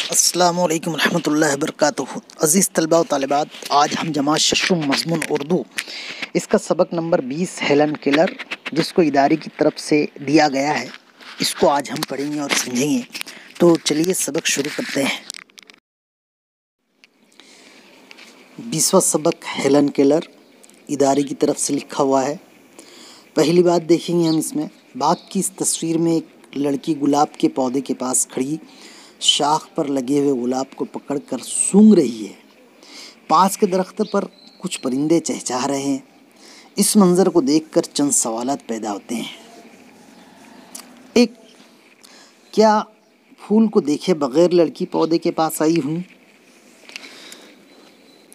السلام علیکم ورحمۃ اللہ وبرکاتہ۔ عزیز طلباء و طالبات، آج ہم جماعت ششم مضمون اردو اس کا سبق نمبر 20 ہیلن کیلر، جس کو ادارے کی طرف سے دیا گیا ہے، اس کو آج ہم پڑھیں گے اور سمجھیں گے۔ تو چلیے سبق شروع کرتے ہیں۔ 20واں سبق ہیلن کیلر، ادارے کی طرف سے لکھا ہوا ہے۔ پہلی بات دیکھیں گے ہم اس میں، باغ کی اس تصویر میں ایک لڑکی گلاب کے پودے کے پاس کھڑی شاخ پر لگے ہوئے گلاب کو پکڑ کر سونگھ رہی ہے۔ پاس کے درخت پر کچھ پرندے چہچہا رہے ہیں۔ اس منظر کو دیکھ کر چند سوالات پیدا ہوتے ہیں۔ ایک، کیا پھول کو دیکھے بغیر لڑکی پودے کے پاس آئی ہوئی؟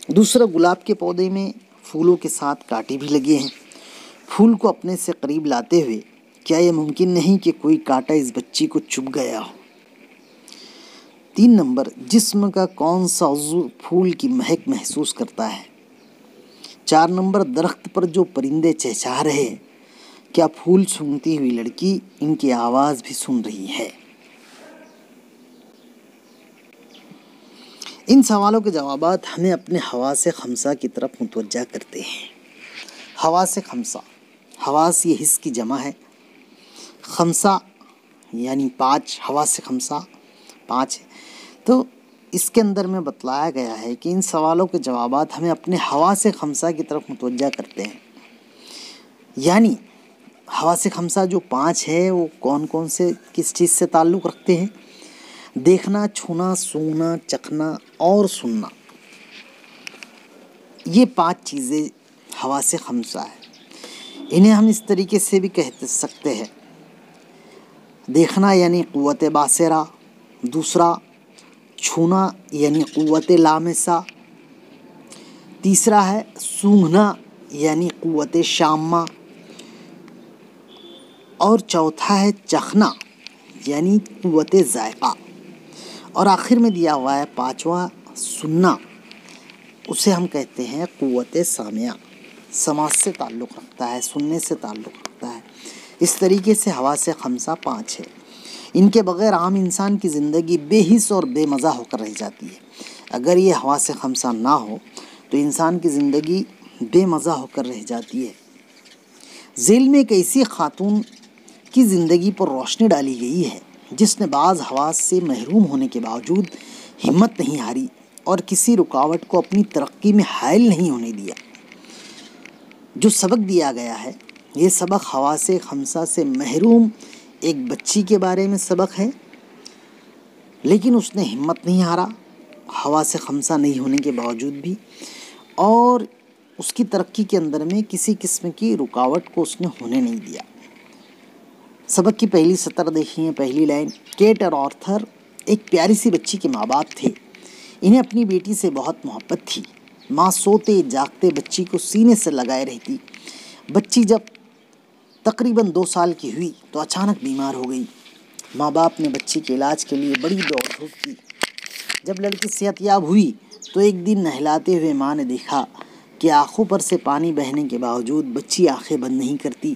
دوسرا، گلاب کے پودے میں پھولوں کے ساتھ کانٹے بھی لگے ہیں۔ پھول کو اپنے سے قریب لاتے ہوئے کیا یہ ممکن نہیں کہ کوئی کانٹا اس بچی کو چبھ گیا ہو؟ 3 نمبر، جسم کا کون سا عضو پھول کی مہک محسوس کرتا ہے؟ 4 نمبر، درخت پر جو پرندے چہچہا رہے ہیں، کیا پھول سونگھتی ہوئی لڑکی ان کی آواز بھی سن رہی ہے؟ ان سوالوں کے جوابات ہمیں اپنے حواس خمسہ کی طرف متوجہ کرتے ہیں۔ حواس خمسہ، حواس یہ حس کی جمع ہے، خمسہ یعنی 5، حواس خمسہ 5 ہے۔ تو اس کے اندر میں بتلایا گیا ہے کہ ان سوالوں کے جوابات ہمیں اپنے حواس خمسہ کی طرف متوجہ کرتے ہیں۔ یعنی حواس خمسہ جو 5 ہے وہ کون کون سے کس چیز سے تعلق رکھتے ہیں؟ دیکھنا، چھونا، سونگھنا، چکھنا اور سننا، یہ 5 چیزیں حواس خمسہ ہے۔ انہیں ہم اس طریقے سے بھی کہہ سکتے ہیں۔ دیکھنا یعنی قوت باصرہ، دوسرا چھونا یعنی قوت لامسہ، تیسرا ہے سونگھنا یعنی قوت شامہ، اور چوتھا ہے چکھنا یعنی قوت ذائقہ، اور آخر میں دیا ہوا ہے 5واں سننا، اسے ہم کہتے ہیں قوت سامعہ، سماعت سے تعلق رکھتا ہے، سننے سے تعلق رکھتا ہے۔ اس طریقے سے حواس خمسہ 5 ہے۔ ان کے بغیر عام انسان کی زندگی بے حس اور بے مزہ ہو کر رہ جاتی ہے۔ اگر یہ حواس خمسہ نہ ہو تو انسان کی زندگی بے مزہ ہو کر رہ جاتی ہے۔ ذیل میں ایک ایسی خاتون کی زندگی پر روشنی ڈالی گئی ہے جس نے بعض حواس سے محروم ہونے کے باوجود ہمت نہیں ہاری اور کسی رکاوٹ کو اپنی ترقی میں حائل نہیں ہونے دیا۔ جو سبق دیا گیا ہے، یہ سبق حواس خمسہ سے محروم ایک بچی کے بارے میں سبق ہے، لیکن اس نے ہمت نہیں ہارا حواس خمسہ نہیں ہونے کے باوجود بھی، اور اس کی ترقی کے اندر میں کسی قسم کی رکاوٹ کو اس نے ہونے نہیں دیا۔ سبق کی پہلی سطر دیکھیے، پہلی لائن، کیٹ اور آرتھر ایک پیاری سی بچی کے ماں باپ تھے۔ انہیں اپنی بیٹی سے بہت محبت تھی۔ ماں سوتے جاگتے بچی کو سینے سے لگائے رہتی۔ بچی جب تقریباً 2 سال کی ہوئی تو اچانک بیمار ہو گئی۔ ماں باپ نے بچی کے علاج کے لیے بڑی دوڑ دھوپ کی۔ جب لڑکی صحت یاب ہوئی تو ایک دن نہلاتے ہوئے ماں نے دیکھا کہ آنکھوں پر سے پانی بہنے کے باوجود بچی آنکھیں بند نہیں کرتی،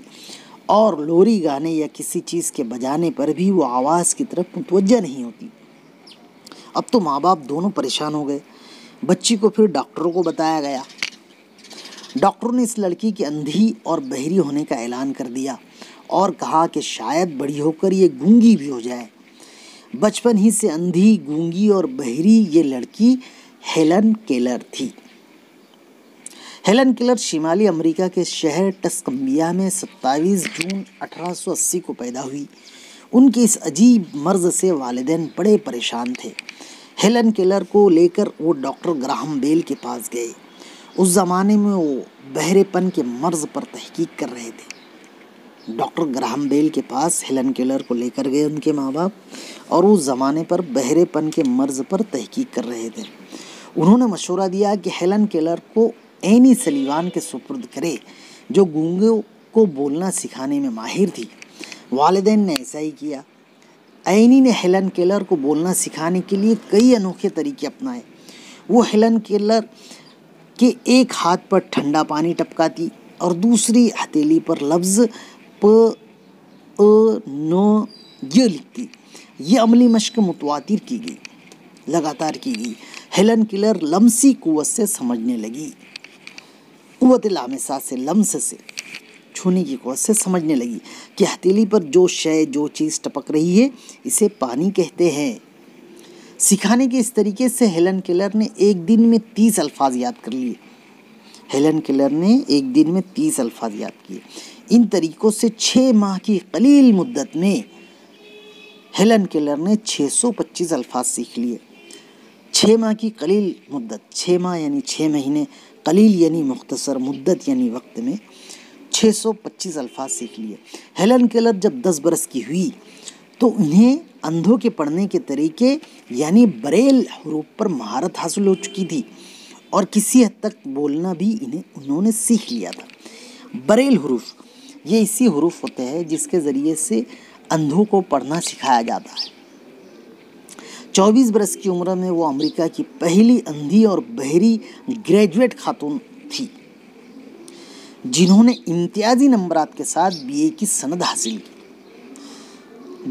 اور لوری گانے یا کسی چیز کے بجانے پر بھی وہ آواز کی طرف متوجہ نہیں ہوتی۔ اب تو ماں باپ دونوں پریشان ہو گئے۔ بچی کو پھر ڈاکٹروں کو بتایا گیا۔ ڈاکٹروں نے اس لڑکی کے اندھی اور بہری ہونے کا اعلان کر دیا اور کہا کہ شاید بڑی ہو کر یہ گونگی بھی ہو جائے۔ بچپن ہی سے اندھی، گونگی اور بہری یہ لڑکی ہیلن کیلر تھی۔ ہیلن کیلر شمالی امریکہ کے شہر ٹسکمبیا میں 27 جون 1880 کو پیدا ہوئی۔ ان کے اس عجیب مرض سے والدین بڑے پریشان تھے۔ ہیلن کیلر کو لے کر وہ ڈاکٹر گراہم بیل کے پاس گئے۔ اس زمانے میں وہ بہرے پن کے مرض پر تحقیق کر رہے تھے۔ ڈاکٹر گراہم بیل کے پاس ہیلن کیلر کو لے کر گئے ان کے ماں باپ، اور اس زمانے پر بہرے پن کے مرض پر تحقیق کر رہے تھے۔ انہوں نے مشورہ دیا کہ ہیلن کیلر کو اینی سلیوان کے سپرد کرے، جو گونگوں کو بولنا سکھانے میں ماہر تھی۔ والدین نے ایسا ہی کیا۔ اینی نے ہیلن کیلر کو بولنا سکھانے کے لیے کئی انوکھے طریقے اپنائے۔ وہ ہیلن کیلر کے ایک ہاتھ پر ٹھنڈا پانی ٹپکاتی اور دوسری ہتھیلی پر لفظ پ ن ی لکھتی۔ یہ عملی مشق متواتر کی گئی۔ لگاتار کی گئی۔ ہیلن کیلر لمسی قوت سے سمجھنے لگی، قوت لامسہ سے، لمس سے، چھونے کی قوت سے سمجھنے لگی کہ ہتھیلی پر جو شے، جو چیز ٹپک رہی ہے اسے پانی کہتے ہیں۔ سکھانے کے اس طریقے سے ہیلن کیلر نے ایک دن میں 30 الفاظ یاد کر لیے۔ ہیلن کیلر نے ایک دن میں 30 الفاظ یاد کیے۔ ان طریقوں سے 6 ماہ کی قلیل مدت میں ہیلن کیلر نے 625 الفاظ سیکھ لیے۔ 6 ماہ کی قلیل مدت، 6 ماہ یعنی 6 مہینے، قلیل یعنی مختصر، مدت یعنی وقت میں 625 الفاظ سیکھ لیے۔ ہیلن کیلر جب 10 برس کی ہوئی تو انہیں اندھوں کے پڑھنے کے طریقے یعنی بریل حروف پر مہارت حاصل ہو چکی تھی، اور کسی حد تک بولنا بھی انہوں نے سیکھ لیا تھا۔ بریل حروف یہ اسی حروف ہوتے ہیں جس کے ذریعے سے اندھوں کو پڑھنا سکھایا جاتا ہے۔ 24 برس کی عمر میں وہ امریکہ کی پہلی اندھی اور بہری گریجویٹ خاتون تھی جنہوں نے امتیازی نمبرات کے ساتھ BA کی سند حاصل کی۔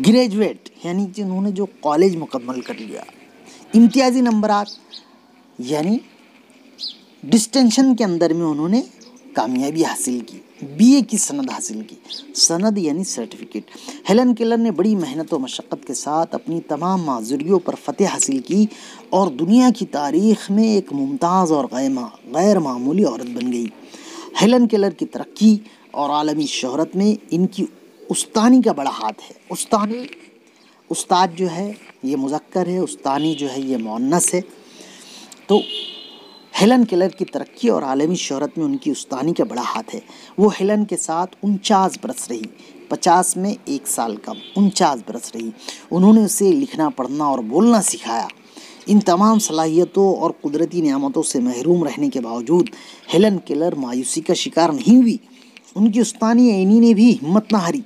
گریجویٹ یعنی جنہوں نے جو کالج مکمل کر لیا، امتیازی نمبرات یعنی ڈسٹینشن کے اندر میں انہوں نے کامیابی حاصل کی، BA کی سند حاصل کی۔ سند یعنی سرٹیفکیٹ۔ ہیلن کیلر نے بڑی محنت و مشقت کے ساتھ اپنی تمام معذوریوں پر فتح حاصل کی اور دنیا کی تاریخ میں ایک ممتاز اور غیر معمولی عورت بن گئی۔ ہیلن کیلر کی ترقی اور عالمی شہرت میں ان کی استانی کا بڑا ہاتھ ہے۔ استاد جو ہے یہ مذکر ہے، استانی جو ہے یہ مؤنث ہے۔ تو ہیلن کیلر کی ترقی اور عالمی شہرت میں ان کی استانی کا بڑا ہاتھ ہے۔ وہ ہیلن کے ساتھ 49 برس رہی، 50 میں 1 سال کم، 49 برس رہی۔ انہوں نے اسے لکھنا، پڑھنا اور بولنا سکھایا۔ ان تمام صلاحیتوں اور قدرتی نعمتوں سے محروم رہنے کے باوجود ہیلن کیلر مایوسی کا شکار نہیں ہوئی۔ ان کی استانی اینی نے بھی ہمت نہ ہاری۔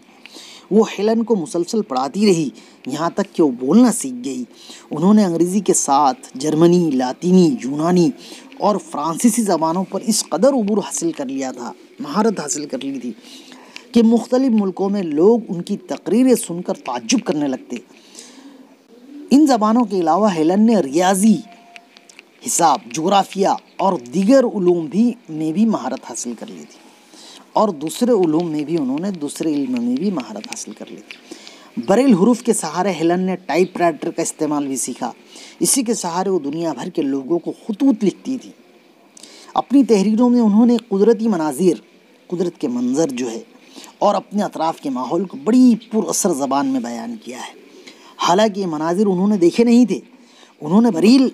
وہ ہیلن کو مسلسل پڑھاتی رہی، یہاں تک کہ وہ بولنا سیکھ گئی۔ انہوں نے انگریزی کے ساتھ جرمنی، لاطینی، یونانی اور فرانسیسی زبانوں پر اس قدر عبور حاصل کر لیا تھا، مہارت حاصل کر لی تھی کہ مختلف ملکوں میں لوگ ان کی تقریریں سن کر تعجب کرنے لگتے۔ ان زبانوں کے علاوہ ہیلن نے ریاضی، حساب، جغرافیہ اور دیگر علوم میں بھی مہارت حاصل کر لی تھی، اور دوسرے علوم میں بھی انہوں نے دوسرے علم میں بھی مہارت حاصل کر لی تھی۔ بریل حروف کے سہارے ہیلن نے ٹائپ رائٹر کا استعمال بھی سیکھا۔ اسی کے سہارے وہ دنیا بھر کے لوگوں کو خطوط لکھتی تھی۔ اپنی تحریروں میں انہوں نے قدرتی مناظر، قدرت کے منظر جو ہے، اور اپنے اطراف کے ماحول کو بڑی پر اثر زبان میں بیان کیا ہے۔ حالانکہ یہ مناظر انہوں نے دیکھے نہیں تھے، انہوں نے بریل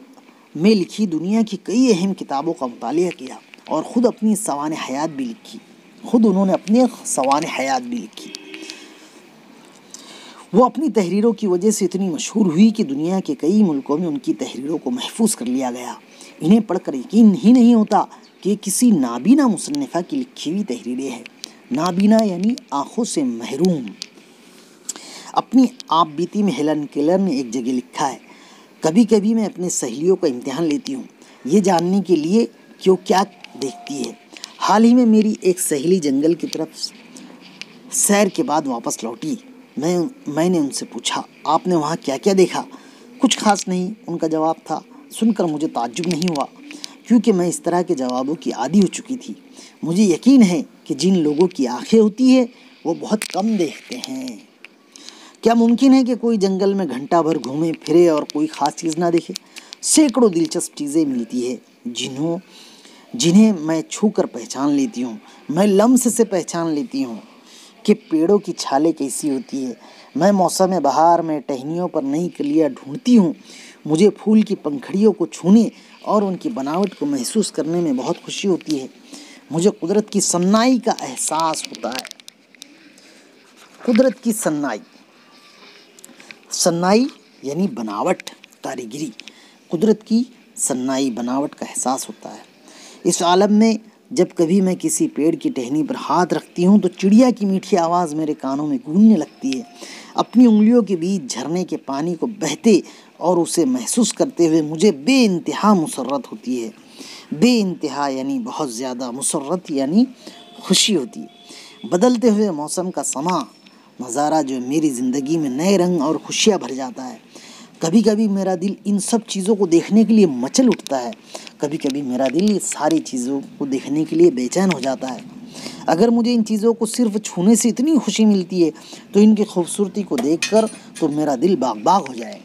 میں لکھی دنیا کی کئی اہم کتابوں کا مطالعہ کیا اور خود اپنی سوانح حیات بھی لکھی۔ انہوں نے اپنے سوانح حیات بھی لکھی۔ وہ اپنی تحریروں کی وجہ سے اتنی مشہور ہوئی کہ دنیا کے کئی ملکوں میں ان کی تحریروں کو محفوظ کر لیا گیا۔ انہیں پڑھ کر یقین ہی نہیں ہوتا کہ یہ کسی نابینا مصنفہ کی لکھی ہوئی تحریریں ہیں۔ نابینا یعنی آنکھوں سے محروم۔ اپنی آپ بیتی میں ہیلن کیلر نے ایک جگہ لکھا ہے، کبھی کبھی میں اپنے سہیلیوں کا امتحان لیتی ہوں یہ جاننے کے لیے کہ وہ کیا دیکھتی ہے۔ حال ہی میں میری ایک سہیلی جنگل کی طرف سیر کے بعد واپس لوٹی۔ میں نے ان سے پوچھا، آپ نے وہاں کیا کیا دیکھا؟ کچھ خاص نہیں، ان کا جواب تھا۔ سن کر مجھے تعجب نہیں ہوا، کیونکہ میں اس طرح کے جوابوں کی عادی ہو چکی تھی۔ مجھے یقین ہے کہ جن لوگوں کی آنکھیں ہوتی ہیں وہ بہت کم دیکھتے ہیں۔ کیا ممکن ہے کہ کوئی جنگل میں گھنٹہ بھر گھومے پھرے اور کوئی خاص چیز نہ دیکھے؟ سینکڑوں دلچسپ چیزیں ملتی ہیں جنہیں میں چھو کر پہچان لیتی ہوں۔ میں لمس سے پہچان لیتی ہوں کہ پیڑوں کی چھالیں کیسی ہوتی ہے۔ میں موسم بہار میں ٹہنیوں پر نئی کلیاں ڈھونڈتی ہوں۔ مجھے پھول کی پنکھڑیوں کو چھونے اور ان کی بناوٹ کو محسوس کرنے میں بہت خوشی ہوتی ہے۔ مجھے قدرت کی صنائی کا احساس ہوتا ہے۔ قدرت کی صنائی یعنی بناوٹ، کاریگری۔ قدرت کی صنائی، بناوٹ کا احساس ہوتا ہے۔ اس عالم میں جب کبھی میں کسی پیڑ کی ٹہنی پر ہاتھ رکھتی ہوں تو چڑیا کی میٹھی آواز میرے کانوں میں گونجنے لگتی ہے۔ اپنی انگلیوں کے بیچ جھرنے کے پانی کو بہتے اور اسے محسوس کرتے ہوئے مجھے بے انتہا مسرت ہوتی ہے۔ بے انتہا یعنی بہت زیادہ، مسرت یعنی خوشی ہوتی ہے۔ بدلتے ہوئے موسم کا سما نظارہ جو میری زندگی میں نئے رنگ اور خوشیاں بھر جاتا ہے۔ کبھی کبھی میرا دل ان سب چیزوں کو دیکھنے کے لیے مچل اٹھتا ہے، کبھی کبھی میرا دل اس ساری چیزوں کو دیکھنے کے لیے بے چین ہو جاتا ہے۔ اگر مجھے ان چیزوں کو صرف چھونے سے اتنی خوشی ملتی ہے تو ان کی خوبصورتی کو دیکھ کر تو میرا دل باغ باغ ہو جائے۔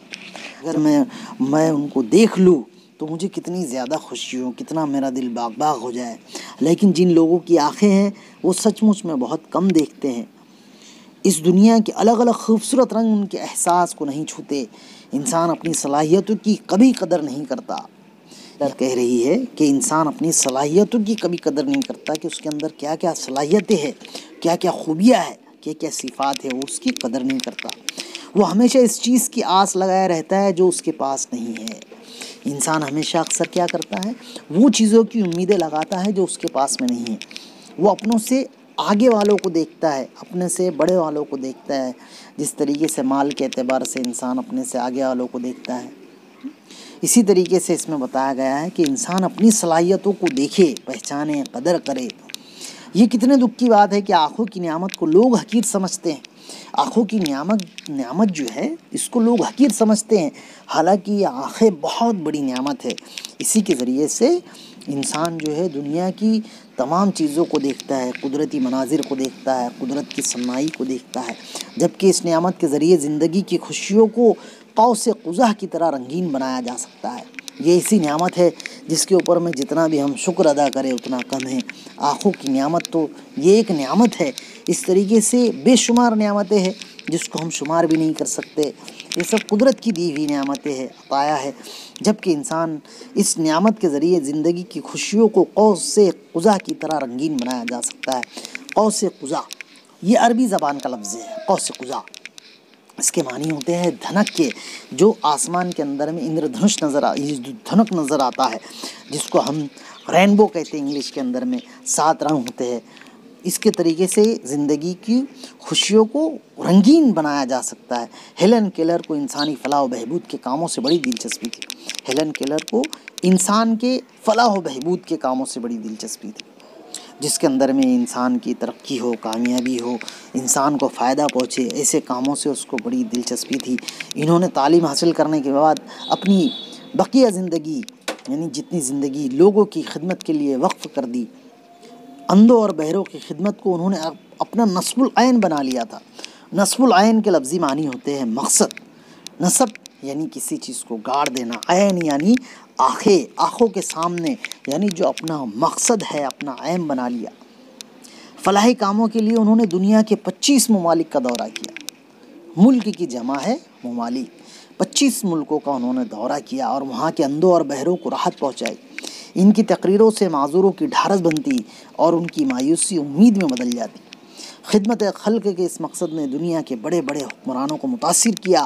اگر میں ان کو دیکھ لوں تو مجھے کتنی زیادہ خوشی ہو، کتنا میرا دل باغ باغ ہو جائے۔ لیکن جن لوگوں کی آنکھیں ہیں وہ سچ مچ میں بہت کم دیکھتے ہیں۔ اس دنیا کے الگ الگ خوبصورت رنگ ان کے احساس کو نہیں چھوتے۔ انسان اپنی صلاحیتوں کی کبھی قدر نہیں کرتا۔ کہہ رہی ہے کہ انسان اپنی صلاحیتوں کی کبھی قدر نہیں کرتا کہ اس کے اندر کیا کیا صلاحیتیں ہیں، کیا کیا خوبیاں ہیں، کیا کیا صفات ہے، وہ اس کی قدر نہیں کرتا۔ وہ ہمیشہ اس چیز کی آس لگائے رہتا ہے جو اس کے پاس نہیں ہے۔ انسان ہمیشہ اکثر کیا کرتا ہے، وہ چیزوں کی امیدیں لگاتا ہے جو اس کے پاس میں نہیں ہے۔ وہ اپنوں سے آگے والوں کو دیکھتا ہے، اپنے سے بڑے والوں کو دیکھتا ہے، جس طریقے سے مال کے اعتبار سے انسان اپنے سے آگے والوں کو دیکھتا ہے۔ اسی طریقے سے اس میں بتایا گیا ہے کہ انسان اپنی صلاحیتوں کو دیکھے، پہچانے، قدر کرے۔ یہ کتنے دکھ کی بات ہے کہ آنکھوں کی نعمت کو لوگ حقیر سمجھتے ہیں۔ آنکھوں کی نعمت جو ہے اس کو لوگ حقیر سمجھتے ہیں، حالانکہ یہ آنکھیں بہت بڑی نعمت ہے۔ اسی کے ذریعے سے انسان جو ہے دنیا کی تمام چیزوں کو دیکھتا ہے، قدرتی مناظر کو دیکھتا ہے، قدرت کی صنائی کو دیکھتا ہے، جبکہ اس نعمت کے ذریعے زندگی کی خوشیوں کو قوس قزح کی طرح رنگین بنایا جا سکتا ہے۔ یہ ایسی نعمت ہے جس کے اوپر میں جتنا بھی ہم شکر ادا کریں اتنا کم ہے۔ آنکھوں کی نعمت تو یہ ایک نعمت ہے، اس طریقے سے بے شمار نعمتیں ہیں جس کو ہم شمار بھی نہیں کر سکتے۔ یہ سب قدرت کی دی ہوئی نعمتیں ہیں، عطایا ہے، جبکہ انسان اس نعمت کے ذریعے زندگی کی خوشیوں کو قوس قزح کی طرح رنگین بنایا جا سکتا ہے۔ قوس قزح یہ عربی زبان کا لفظ ہے، قوس قزح۔ اس کے معنی ہوتے ہیں دھنک کے، جو آسمان کے اندر میں اندر دھنک نظر آتا ہے، جس کو ہم رینبو کہتے ہیں انگلش کے اندر میں، 7 رنگ ہوتے ہیں۔ اس کے طریقے سے زندگی کی خوشیوں کو رنگین بنایا جا سکتا ہے۔ ہیلن کیلر کو انسانی فلاح و بہبود کے کاموں سے بڑی دلچسپی تھی۔ ہیلن کیلر کو انسان کے فلاح و بہبود کے کاموں سے بڑی دلچسپی تھی، جس کے اندر میں انسان کی ترقی ہو، کامیابی ہو، انسان کو فائدہ پہنچے، ایسے کاموں سے اس کو بڑی دلچسپی تھی۔ انہوں نے تعلیم حاصل کرنے کے بعد اپنی بقیہ زندگی، یعنی جتنی زندگی، لوگوں کی خدمت کے لیے وقف کر دی۔ اندھوں اور بہروں کی خدمت کو انہوں نے اپنا نصب العین بنا لیا تھا۔ نصب العین کے لفظی معنی ہوتے ہیں مقصد۔ نصب یعنی کسی چیز کو گاڑ دینا، عین یعنی آنکھوں کے سامنے، یعنی جو اپنا مقصد ہے اپنا عین بنا لیا۔ فلاحی کاموں کے لیے انہوں نے دنیا کے 25 ممالک کا دورہ کیا۔ ملک کی جمع ہے ممالک، 25 ملکوں کا انہوں نے دورہ کیا اور وہاں کے اندھوں اور بہروں کو راحت پہنچائی۔ ان کی تقریروں سے معذوروں کی ڈھارس بنتی اور ان کی مایوسی امید میں بدل جاتی۔ خدمت خلق کے اس مقصد نے دنیا کے بڑے بڑے حکمرانوں کو متاثر کیا۔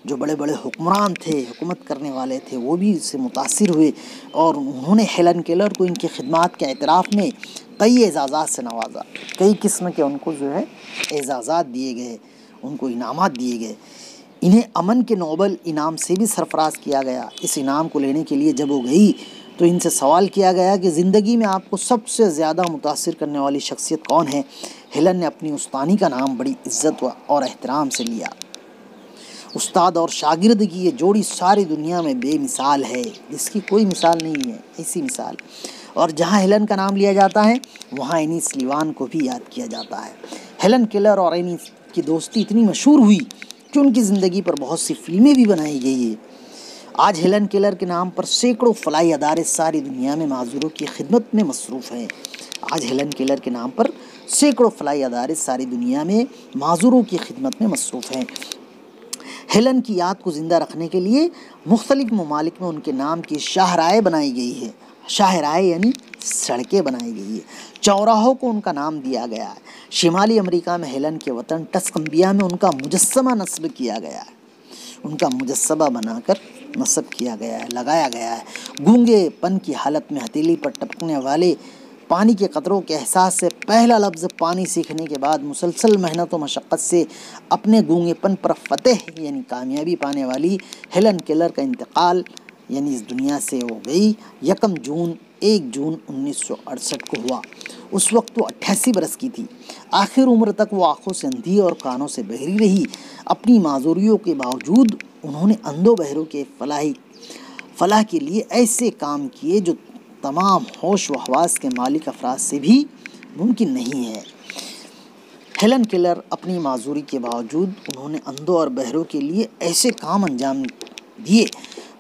جو بڑے بڑے حکمران تھے، حکومت کرنے والے تھے، وہ بھی اس سے متاثر ہوئے اور انہوں نے ہیلن کیلر کو ان کی خدمات کے اعتراف میں کئی اعزازات سے نوازا۔ کئی قسم کے ان کو جو ہے اعزازات دیے گئے، ان کو انعامات دیے گئے۔ انہیں امن کے نوبل انعام سے بھی سرفراز کیا گیا۔ اس انعام کو لینے کے لیے جب وہ گئی تو ان سے سوال کیا گیا کہ زندگی میں آپ کو سب سے زیادہ متاثر کرنے والی شخصیت کون ہے؟ ہیلن نے اپنی استانی کا نام بڑی عزت اور احترام سے لیا۔ استاد اور شاگرد کی یہ جوڑی ساری دنیا میں بے مثال ہے، جس کی کوئی مثال نہیں ہے، ایسی مثال۔ اور جہاں ہیلن کا نام لیا جاتا ہے وہاں اینیس لیوان کو بھی یاد کیا جاتا ہے۔ ہیلن کیلر اور اینیس کی دوستی اتنی مشہور ہوئی کہ ان کی زندگی پر بہت سی فلمیں بھی بنائی گئی ہیں۔ آج ہیلن کیلر کے نام پر سینکڑوں فلاحی ادارے ساری دنیا میں معذوروں کی خدمت میں مصروف ہیں۔ آج ہیلن کیلر کے نام پر سینکڑوں فلاحی ادارے ساری دنیا میں معذوروں کی خدمت میں مصروف ہیں۔ ہیلن کی یاد کو زندہ رکھنے کے لیے مختلف ممالک میں ان کے نام کی شاہراہیں بنائی گئی ہے۔ شاہراہیں یعنی سڑکیں بنائی گئی ہے، چوراہوں کو ان کا نام دیا گیا ہے۔ شمالی امریکہ میں ہیلن کے وطن ٹسکنبیا میں ان کا مجسمہ نصب کیا گیا ہے، ان کا مجسمہ بنا کر نصب کیا گیا ہے، لگایا گیا ہے۔ گونگے پن کی حالت میں ہتھیلی پر ٹپکنے والے پانی کے قطروں کے احساس سے پہلا لفظ پانی سیکھنے کے بعد مسلسل محنت و مشقت سے اپنے گونگے پن پر فتح یعنی کامیابی پانے والی ہیلن کیلر کا انتقال یعنی اس دنیا سے ہو گئی 1 جون 1968 کو ہوا۔ اس وقت وہ 88 برس کی تھی۔ آخر عمر تک وہ آنکھوں سے اندھی اور کانوں سے بہری رہی۔ اپنی معذوریوں کے باوجود انہوں نے اندھوں بہروں کے فلاح کے لیے ایسے کام کیے جو تمام ہوش و حواس کے مالک افراد سے بھی ممکن نہیں ہے۔ ہیلن کیلر اپنی معذوری کے باوجود انہوں نے اندھوں اور بہروں کے لیے ایسے کام انجام دیے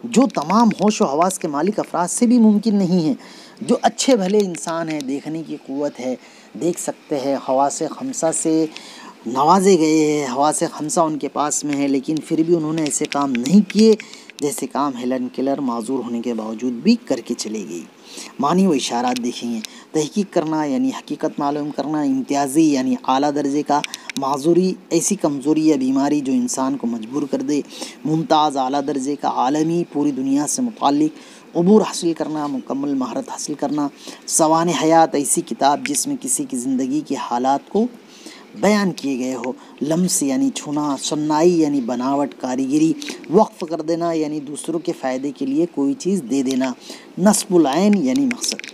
جو تمام ہوش و حواس کے مالک افراد سے بھی ممکن نہیں ہیں۔ جو اچھے بھلے انسان ہیں، دیکھنے کی قوت ہے، دیکھ سکتے ہیں، حواس خمسہ سے نوازے گئے ہیں، حواس خمسہ ان کے پاس میں ہے، لیکن پھر بھی انہوں نے ایسے کام نہیں کیے جیسے کام ہیلن کیلر معذور ہونے کے باوجود بھی کر کے چلے گئی۔ معنی و اشارات دیکھیں گے۔ تحقیق کرنا یعنی حقیقت معلوم کرنا، امتیازی یعنی اعلیٰ درجے کا، معذوری ایسی کمزوری یا بیماری جو انسان کو مجبور کر دے، ممتاز اعلیٰ درجے کا، عالمی پوری دنیا سے متعلق عبور حاصل کرنا، مکمل مہارت حاصل کرنا، سوانح حیات ایسی کتاب جس میں کسی کی زندگی کے حالات کو بیان کیے گئے ہو، لمس یعنی چھونا، صنائی یعنی بناوٹ کاریگری، وقف کر دینا یعنی دوسروں کے فائدے کے لیے کوئی چیز دے دینا، نصب العین یعنی مقصد۔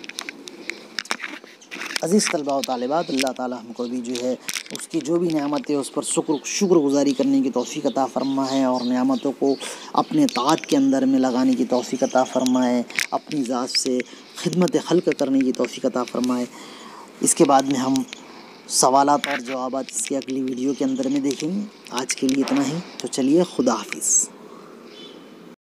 عزیز طلباء و طالبات، اللہ تعالیٰ ہم کو بھی جو ہے اس کی جو بھی نعمت ہے اس پر شکر گزاری کرنے کی توفیق عطا فرمائے، اور نعمتوں کو اپنے طاعت کے اندر میں لگانے کی توفیق عطا فرمائے، اپنی ذات سے خدمت خلق کرنے کی توفیق عطا فرمائے۔ اس کے بعد میں ہم سوالات اور جوابات اس کی اگلی ویڈیو کے اندر میں دیکھیں گے۔ آج کے لیے اتنا ہی، تو چلیے خدا حافظ۔